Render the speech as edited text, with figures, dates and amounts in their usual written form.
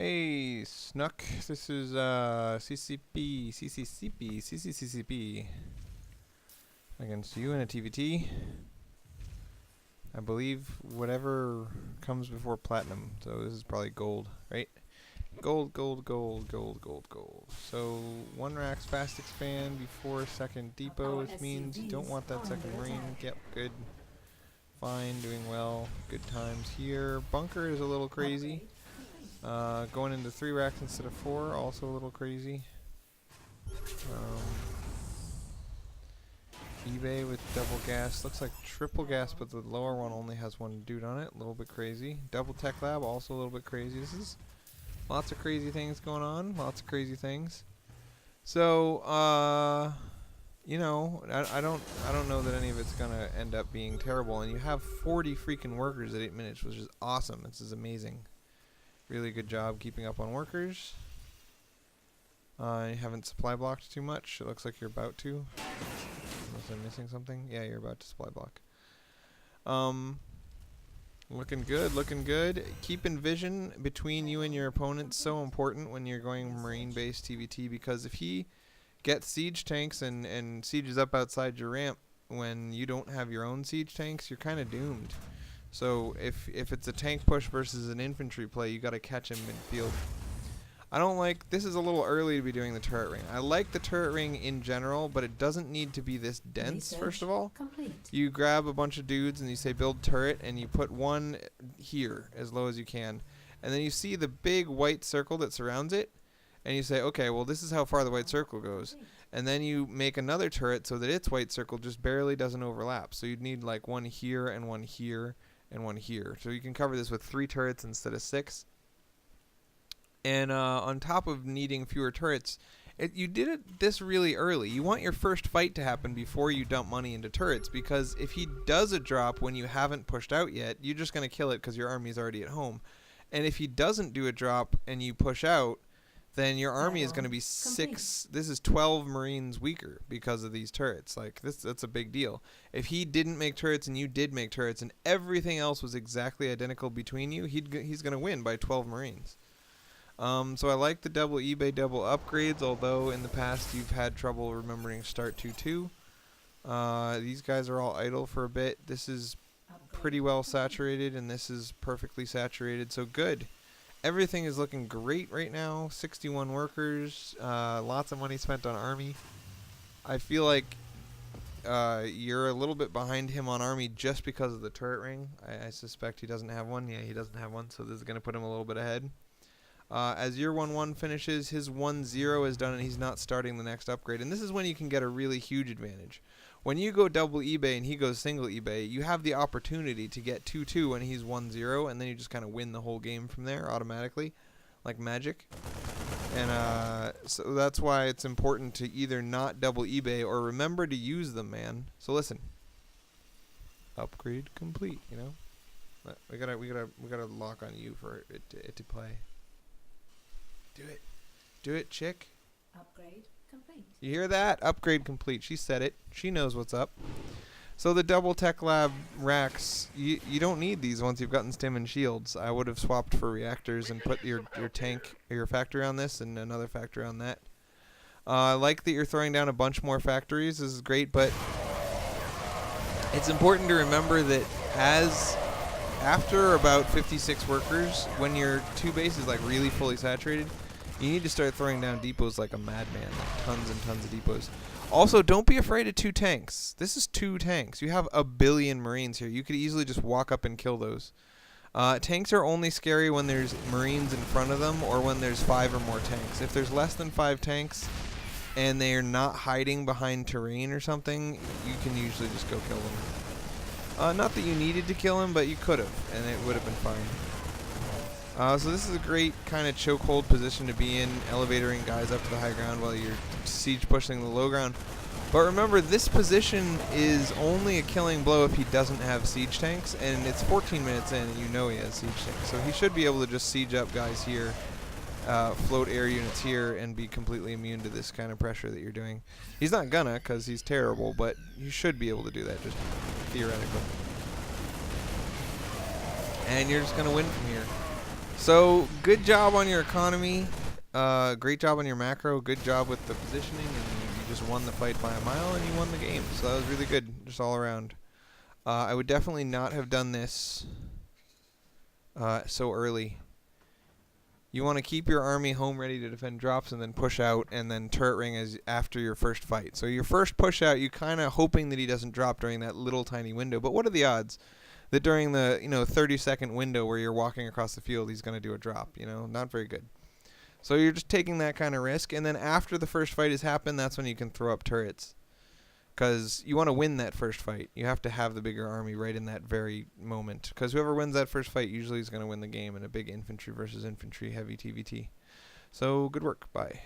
Hey, Snuck. This is CCCP. Against you in a TvT. I believe whatever comes before platinum. So this is probably gold, right? Gold. So 1 racks fast expand before second depot. This means you don't want that second marine. Yep, good. Fine, doing well. Good times here. Bunker is a little crazy. Going into 3 racks instead of 4, also a little crazy. eBay with double gas. Looks like triple gas, but the lower one only has 1 dude on it. A little bit crazy. Double tech lab, also a little bit crazy. This is lots of crazy things going on. Lots of crazy things. So, you know, I don't know that any of it's gonna end up being terrible. And you have 40 freaking workers at 8 minutes, which is awesome. This is amazing. Really good job keeping up on workers. You haven't supply blocked too much. It looks like you're about to. Unless I'm missing something. Yeah, you're about to supply block. Looking good. Keeping vision between you and your opponent so important when you're going marine-based TvT, because if he gets siege tanks and sieges up outside your ramp when you don't have your own siege tanks, you're kind of doomed. So if it's a tank push versus an infantry play, you got to catch him midfield. I don't like, this is a little early to be doing the turret ring. I like the turret ring in general, but it doesn't need to be this dense. First of all, you grab a bunch of dudes and you say build turret, and you put 1 here as low as you can, and then you see the big white circle that surrounds it, and you say, okay, well, this is how far the white circle goes. And then you make another turret so that its white circle just barely doesn't overlap. So you'd need like 1 here and 1 here and 1 here. So you can cover this with 3 turrets instead of 6. And on top of needing fewer turrets, you did this really early. You want your first fight to happen before you dump money into turrets, because if he does a drop when you haven't pushed out yet, you're just going to kill it because your army's already at home. And if he doesn't do a drop and you push out, then your army is going to be 6. This is 12 Marines weaker because of these turrets. Like that's a big deal. If he didn't make turrets and you did make turrets and everything else was exactly identical between you, he's going to win by 12 Marines. So I like the double eBay double upgrades, although in the past you've had trouble remembering start 2-2. These guys are all idle for a bit. This is pretty well saturated, and this is perfectly saturated, so good. Everything is looking great right now. 61 workers, lots of money spent on army. I feel like you're a little bit behind him on army just because of the turret ring. I suspect he doesn't have one. Yeah, he doesn't have one, so this is going to put him a little bit ahead. As your 1-1 finishes, his 1-0 is done and he's not starting the next upgrade. And this is when you can get a really huge advantage. When you go double eBay and he goes single eBay, you have the opportunity to get 2-2 when he's 1-0, and then you just kind of win the whole game from there automatically, like magic. And so that's why it's important to either not double eBay or remember to use them, man. So listen. Upgrade complete, you know? We gotta lock on you for it to play. Do it, chick. Upgrade complete. You hear that? Upgrade complete. She said it. She knows what's up. So the double tech lab racks, you don't need these once you've gotten stim and shields. I would have swapped for reactors and put your tank or your factory on this and another factory on that. I like that you're throwing down a bunch more factories. This is great, but it's important to remember that after about 56 workers, when your 2 bases like really fully saturated, you need to start throwing down depots like a madman, like tons and tons of depots. Also, don't be afraid of 2 tanks. This is 2 tanks. You have a billion Marines here. You could easily just walk up and kill those. Tanks are only scary when there's Marines in front of them or when there's 5 or more tanks. If there's less than 5 tanks and they're not hiding behind terrain or something, you can usually just go kill them. Not that you needed to kill him, but you could have, and it would have been fine. So this is a great kind of chokehold position to be in, elevatoring guys up to the high ground while you're siege pushing the low ground. But remember, this position is only a killing blow if he doesn't have siege tanks, and it's 14 minutes in and you know he has siege tanks. So he should be able to just siege up guys here, float air units here, and be completely immune to this kind of pressure that you're doing. He's not gonna, because he's terrible, but you should be able to do that, just theoretically. And you're just gonna win from here. So good job on your economy. Great job on your macro. Good job with the positioning, and you just won the fight by a mile, and you won the game. So that was really good, just all around. I would definitely not have done this so early. You want to keep your army home ready to defend drops, and then push out, and then turret ring as after your first fight. So your first push out, you kind of hoping that he doesn't drop during that little tiny window. But what are the odds that during the 30-second window where you're walking across the field, he's going to do a drop? Not very good. So you're just taking that kind of risk, and then after the first fight has happened, that's when you can throw up turrets. Because you want to win that first fight. You have to have the bigger army right in that very moment. Because whoever wins that first fight usually is going to win the game in a big infantry versus infantry heavy TvT. So good work. Bye.